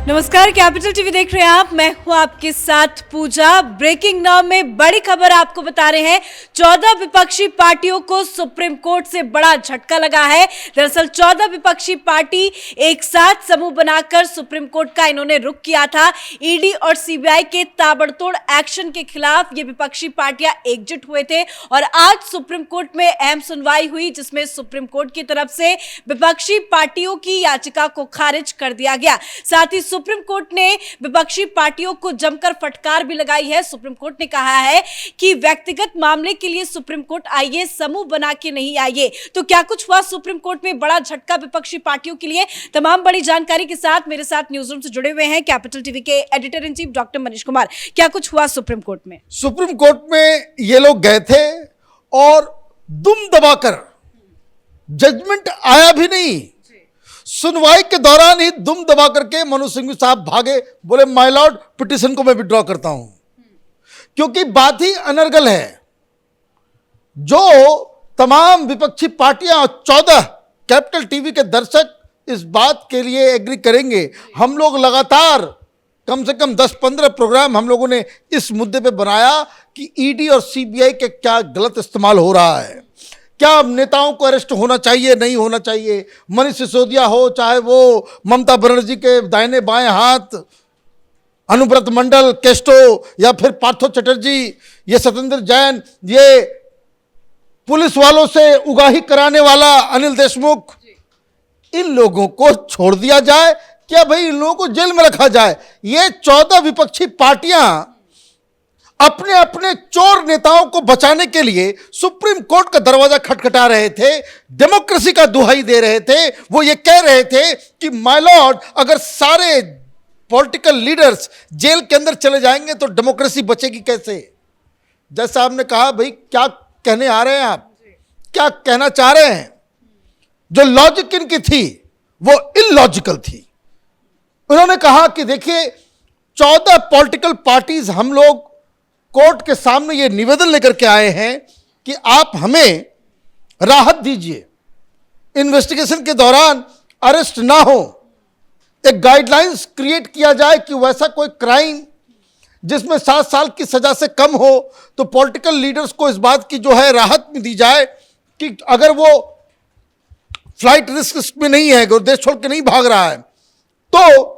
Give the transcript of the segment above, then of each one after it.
नमस्कार, capital TV देख रहे हैं आप। मैं हूं आपके साथ पूजा। ब्रेकिंग नाउ में बड़ी खबर आपको बता रहे हैं। 14 विपक्षी पार्टियों को सुप्रीम कोर्ट से बड़ा झटका लगा है। दरअसल 14 विपक्षी पार्टी एक साथ समूह बनाकर सुप्रीम कोर्ट का इन्होंने रुख किया था। ईडी और सीबीआई के ताबड़तोड़ एक्शन के खिलाफ ये विपक्षी पार्टियां एकजुट हुए थे और आज सुप्रीम कोर्ट में अहम सुनवाई हुई, जिसमें सुप्रीम कोर्ट की तरफ से विपक्षी पार्टियों की याचिका को खारिज कर दिया गया। साथ ही सुप्रीम कोर्ट ने विपक्षी पार्टियों को जमकर फटकार भी लगाई है। सुप्रीम कोर्ट ने कहा है कि व्यक्तिगत मामले के लिए सुप्रीम कोर्ट आइए, समूह बना के नहीं आइए। तो क्या कुछ हुआ सुप्रीम कोर्ट में? बड़ा झटका विपक्षी पार्टियों के लिए। तमाम बड़ी जानकारी के साथ मेरे साथ न्यूज रूम से जुड़े हुए हैं कैपिटल टीवी के editor in chief doctor Manish Kumar. क्या कुछ हुआ सुप्रीम कोर्ट में? सुप्रीम कोर्ट में ये लोग गए थे और दुम दबाकर, जजमेंट आया भी नहीं, सुनवाई के दौरान ही दुम दबा करके मनोज सिंघवी साहब भागे, बोले माय लॉर्ड पिटीशन को मैं विड्रॉ करता हूं। क्योंकि बात ही अनर्गल है। जो तमाम विपक्षी पार्टियां और 14 कैपिटल टीवी के दर्शक इस बात के लिए एग्री करेंगे। हम लोग लगातार कम से कम 10-15 प्रोग्राम हम लोगों ने इस मुद्दे पे बनाया कि ईडी और सीबीआई के क्या गलत इस्तेमाल हो रहा है, क्या नेताओं को अरेस्ट होना चाहिए, नहीं होना चाहिए। मनीष सिसोदिया हो, चाहे वो ममता बनर्जी के दाहिने बाएं हाथ अनुव्रत मंडल, केस्टो, या फिर पार्थो चटर्जी, ये सत्येंद्र जैन, ये पुलिस वालों से उगाही कराने वाला अनिल देशमुख, इन लोगों को छोड़ दिया जाए क्या भाई? इन लोगों को जेल में रखा जाए। ये 14 विपक्षी पार्टियां अपने अपने चोर नेताओं को बचाने के लिए सुप्रीम कोर्ट का दरवाजा खटखटा रहे थे, डेमोक्रेसी का दुहाई दे रहे थे। वो ये कह रहे थे कि माय लॉर्ड, अगर सारे पॉलिटिकल लीडर्स जेल के अंदर चले जाएंगे तो डेमोक्रेसी बचेगी कैसे? जैसा आपने कहा, भाई क्या कहने आ रहे हैं आप, क्या कहना चाह रहे हैं? जो लॉजिक इनकी थी वो इलॉजिकल थी। उन्होंने कहा कि देखिए, 14 पॉलिटिकल पार्टीज हम लोग कोर्ट के सामने ये निवेदन लेकर के आए हैं कि आप हमें राहत दीजिए, इन्वेस्टिगेशन के दौरान अरेस्ट ना हो, एक गाइडलाइंस क्रिएट किया जाए कि वैसा कोई क्राइम जिसमें 7 साल की सजा से कम हो तो पॉलिटिकल लीडर्स को इस बात की जो है राहत में दी जाए कि अगर वो फ्लाइट रिस्क में नहीं है, देश छोड़ के नहीं भाग रहा है, तो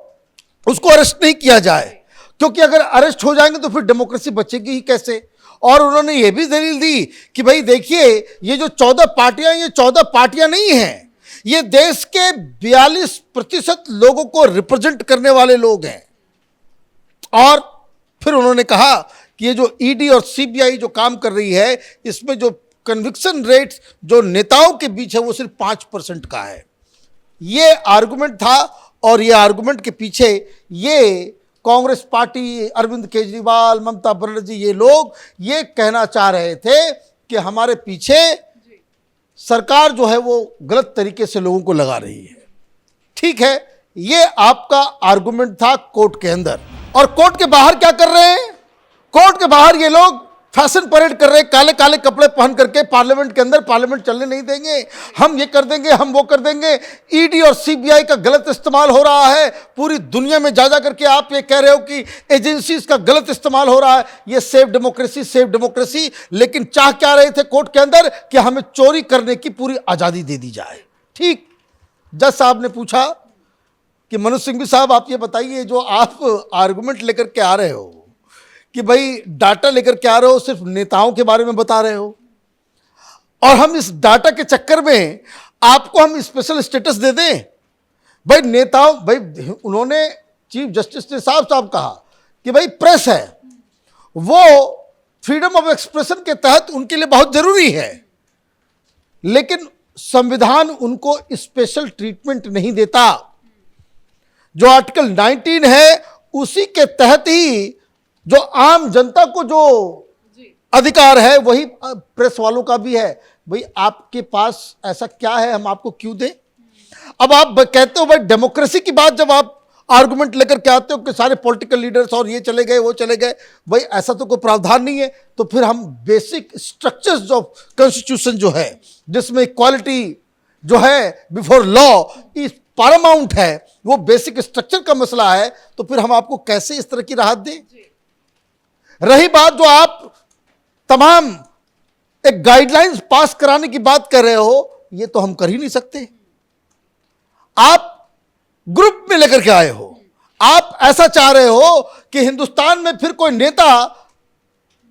उसको अरेस्ट नहीं किया जाए। क्योंकि अगर अरेस्ट हो जाएंगे तो फिर डेमोक्रेसी बचेगी ही कैसे? और उन्होंने ये भी दलील दी कि भाई देखिए, ये जो 14 पार्टियां, ये 14 पार्टियां नहीं हैं, ये देश के 42% लोगों को रिप्रेजेंट करने वाले लोग हैं। और फिर उन्होंने कहा कि ये जो ईडी और सीबीआई जो काम कर रही है, इसमें जो कन्विक्शन रेट्स जो नेताओं के बीच है वो सिर्फ 5% का है। ये आर्गुमेंट था और ये आर्गुमेंट के पीछे ये कांग्रेस पार्टी, अरविंद केजरीवाल, ममता बनर्जी, ये लोग ये कहना चाह रहे थे कि हमारे पीछे सरकार जो है वो गलत तरीके से लोगों को लगा रही है। ठीक है, ये आपका आर्गुमेंट था कोर्ट के अंदर। और कोर्ट के बाहर क्या कर रहे हैं? कोर्ट के बाहर ये लोग फैशन परेड कर रहे हैं, काले काले कपड़े पहन करके पार्लियामेंट के अंदर। पार्लियामेंट चलने नहीं देंगे, हम ये कर देंगे, हम वो कर देंगे। ईडी और सीबीआई का गलत इस्तेमाल हो रहा है। पूरी दुनिया में जा करके आप ये कह रहे हो कि एजेंसीज का गलत इस्तेमाल हो रहा है। ये सेफ डेमोक्रेसी, सेफ डेमोक्रेसी। लेकिन चाह क्या रहे थे कोर्ट के अंदर? कि हमें चोरी करने की पूरी आज़ादी दे दी जाए। ठीक, जज साहब ने पूछा कि मनोज सिंघवी साहब, आप ये बताइए, जो आप आर्गुमेंट लेकर के आ रहे हो कि भाई डाटा लेकर के आ रहे हो, सिर्फ नेताओं के बारे में बता रहे हो, और हम इस डाटा के चक्कर में आपको हम स्पेशल स्टेटस दे दें? भाई नेताओं, भाई उन्होंने, चीफ जस्टिस ने साफ साफ कहा कि भाई प्रेस है वो फ्रीडम ऑफ एक्सप्रेशन के तहत उनके लिए बहुत जरूरी है, लेकिन संविधान उनको स्पेशल ट्रीटमेंट नहीं देता। जो आर्टिकल 19 है उसी के तहत ही जो आम जनता को जो अधिकार है वही प्रेस वालों का भी है। भाई आपके पास ऐसा क्या है, हम आपको क्यों दें? अब आप कहते हो भाई डेमोक्रेसी की बात, जब आप आर्गुमेंट लेकर के आते हो कि सारे पॉलिटिकल लीडर्स और ये चले गए, वो चले गए, भाई ऐसा तो कोई प्रावधान नहीं है। तो फिर हम बेसिक स्ट्रक्चर्स ऑफ कॉन्स्टिट्यूशन जो है, जिसमें इक्वालिटी जो है बिफोर लॉ, इस पैरामाउंट है, वो बेसिक स्ट्रक्चर का मसला है, तो फिर हम आपको कैसे इस तरह की राहत दें? रही बात जो आप तमाम एक गाइडलाइंस पास कराने की बात कर रहे हो, ये तो हम कर ही नहीं सकते। आप ग्रुप में लेकर के आए हो, आप ऐसा चाह रहे हो कि हिंदुस्तान में फिर कोई नेता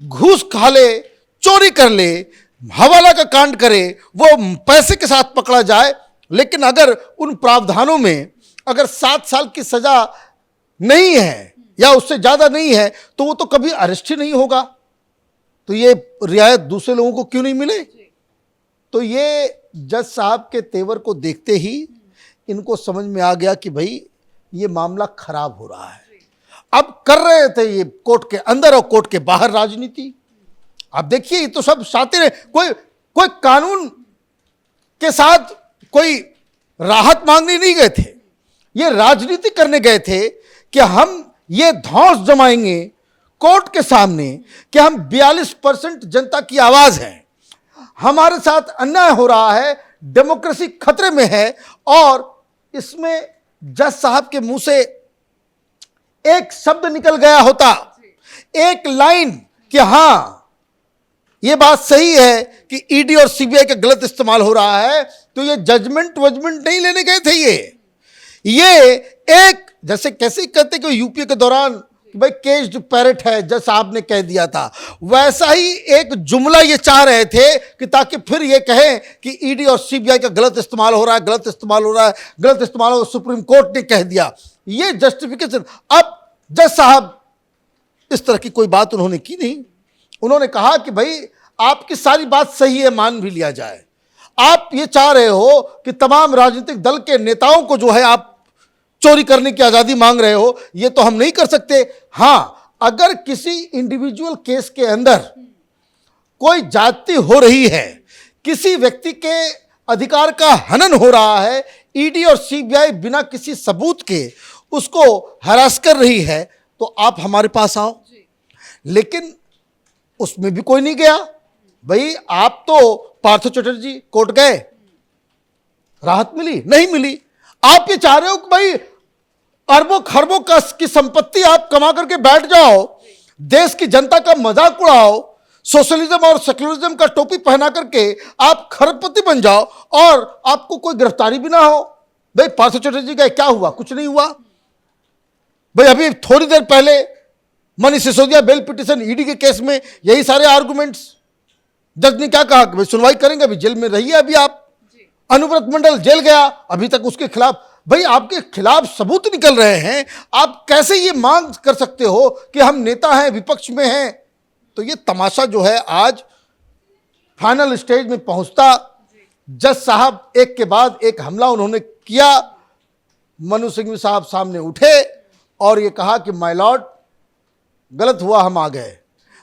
घूस खा ले, चोरी कर ले, हवाला का कांड करे, वो पैसे के साथ पकड़ा जाए, लेकिन अगर उन प्रावधानों में अगर 7 साल की सजा नहीं है या उससे ज्यादा नहीं है तो वो तो कभी अरेस्ट ही नहीं होगा। तो ये रियायत दूसरे लोगों को क्यों नहीं मिले? तो ये जज साहब के तेवर को देखते ही इनको समझ में आ गया कि भाई ये मामला खराब हो रहा है। अब कर रहे थे ये कोर्ट के अंदर और कोर्ट के बाहर राजनीति। आप देखिए, ये तो सब शातिर है। कोई कानून के साथ कोई राहत मांगने नहीं गए थे, ये राजनीति करने गए थे कि हम ये धौंस जमाएंगे कोर्ट के सामने कि हम 42% जनता की आवाज है, हमारे साथ अन्याय हो रहा है, डेमोक्रेसी खतरे में है। और इसमें जज साहब के मुंह से एक शब्द निकल गया होता, एक लाइन कि हां ये बात सही है कि ईडी और सीबीआई का गलत इस्तेमाल हो रहा है, तो ये जजमेंट वजमेंट नहीं लेने गए थे। ये एक जैसे कैसे कहते कि यूपीए के दौरान भाई केज्ड पैरेट है, जज साहब ने कह दिया था, वैसा ही एक जुमला ये चाह रहे थे कि ताकि फिर ये कहें कि ईडी और सीबीआई का गलत इस्तेमाल हो रहा है, गलत इस्तेमाल हो रहा है, गलत इस्तेमाल हो, सुप्रीम कोर्ट ने कह दिया। ये जस्टिफिकेशन। अब जज साहब इस तरह की कोई बात उन्होंने की नहीं। उन्होंने कहा कि भाई आपकी सारी बात सही है, मान भी लिया जाए। आप ये चाह रहे हो कि तमाम राजनीतिक दल के नेताओं को जो है आप चोरी करने की आजादी मांग रहे हो, ये तो हम नहीं कर सकते। हां, अगर किसी इंडिविजुअल केस के अंदर कोई जाति हो रही है, किसी व्यक्ति के अधिकार का हनन हो रहा है, ईडी और सीबीआई बिना किसी सबूत के उसको हरास कर रही है, तो आप हमारे पास आओ। लेकिन उसमें भी कोई नहीं गया। भाई आप तो पार्थ चटर्जी कोर्ट गए, राहत मिली? नहीं मिली। आप ये चाह रहे हो कि भाई अरबों खरबों की संपत्ति आप कमा करके बैठ जाओ, देश की जनता का मजाक उड़ाओ, सोशलिज्म और सेक्युलरिज्म का टोपी पहना करके आप खरबपति बन जाओ और आपको कोई गिरफ्तारी भी ना हो। भाई पार्थ चटर्जी का क्या हुआ? कुछ नहीं हुआ। भाई अभी थोड़ी देर पहले Manish Sisodia bail petition ED के केस में यही सारे आर्गुमेंट्स, जज ने क्या कहा कि भाई सुनवाई करेंगे, अभी जेल में रहिए। अभी आप अनुव्रत मंडल जेल गया, अभी तक उसके खिलाफ, भाई आपके खिलाफ सबूत निकल रहे हैं, आप कैसे ये मांग कर सकते हो कि हम नेता हैं, विपक्ष में हैं? तो ये तमाशा जो है आज फाइनल स्टेज में पहुंचता, जज साहब एक के बाद एक हमला उन्होंने किया। मनु सिंघवी साहब सामने उठे और ये कहा कि माय लॉर्ड, गलत हुआ, हम आ गए।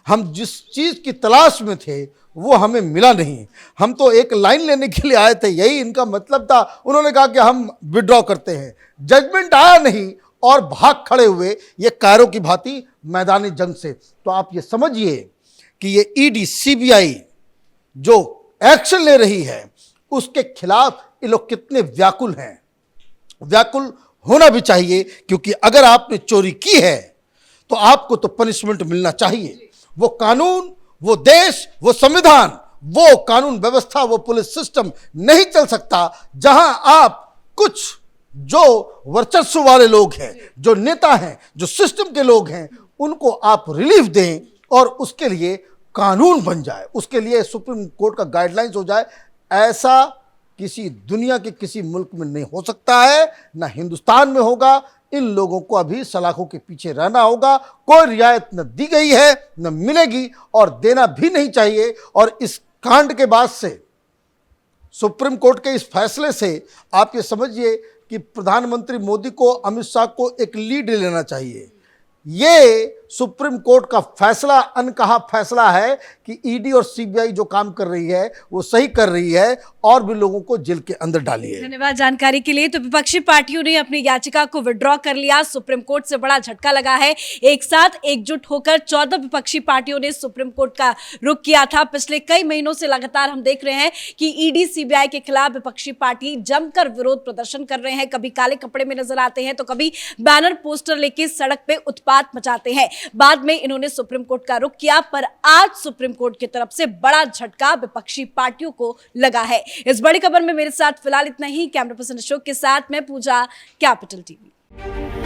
हम जिस चीज की तलाश में थे वो हमें मिला नहीं, हम तो एक लाइन लेने के लिए आए थे, यही इनका मतलब था। उन्होंने कहा कि हम विड्रॉ करते हैं। जजमेंट आया नहीं और भाग खड़े हुए ये कायरों की भांति मैदानी जंग से। तो आप ये समझिए कि ये ईडी सीबीआई जो एक्शन ले रही है उसके खिलाफ ये लोग कितने व्याकुल हैं। व्याकुल होना भी चाहिए, क्योंकि अगर आपने चोरी की है तो आपको तो पनिशमेंट मिलना चाहिए। वो कानून, वो देश, वो संविधान, वो कानून व्यवस्था, वो पुलिस सिस्टम नहीं चल सकता जहां आप कुछ जो वर्चस्व वाले लोग हैं, जो नेता हैं, जो सिस्टम के लोग हैं, उनको आप रिलीफ दें और उसके लिए कानून बन जाए, उसके लिए सुप्रीम कोर्ट का गाइडलाइंस हो जाए। ऐसा किसी दुनिया के किसी मुल्क में नहीं हो सकता है, ना हिंदुस्तान में होगा। इन लोगों को अभी सलाखों के पीछे रहना होगा। कोई रियायत न दी गई है, न मिलेगी और देना भी नहीं चाहिए। और इस कांड के बाद से, सुप्रीम कोर्ट के इस फैसले से आप ये समझिए कि प्रधानमंत्री मोदी को, अमित शाह को एक लीड लेना चाहिए। ये सुप्रीम कोर्ट का फैसला अनकहा फैसला है कि ईडी और सीबीआई जो काम कर रही है वो सही कर रही है और भी लोगों को जेल के अंदर डाली है। धन्यवाद जानकारी के लिए। तो विपक्षी पार्टियों ने अपनी याचिका को विड्रॉ कर लिया। सुप्रीम कोर्ट से बड़ा झटका लगा है। एक साथ एकजुट होकर 14 विपक्षी पार्टियों ने सुप्रीम कोर्ट का रुख किया था। पिछले कई महीनों से लगातार हम देख रहे हैं कि ईडी सीबीआई के खिलाफ विपक्षी पार्टी जमकर विरोध प्रदर्शन कर रहे हैं। कभी काले कपड़े में नजर आते हैं तो कभी बैनर पोस्टर लेके सड़क पे उत्पात मचाते हैं। बाद में इन्होंने सुप्रीम कोर्ट का रुख किया, पर आज सुप्रीम कोर्ट की तरफ से बड़ा झटका विपक्षी पार्टियों को लगा है। इस बड़ी खबर में मेरे साथ फिलहाल इतना ही। कैमरा पर्सन अशोक के साथ मैं पूजा, कैपिटल टीवी।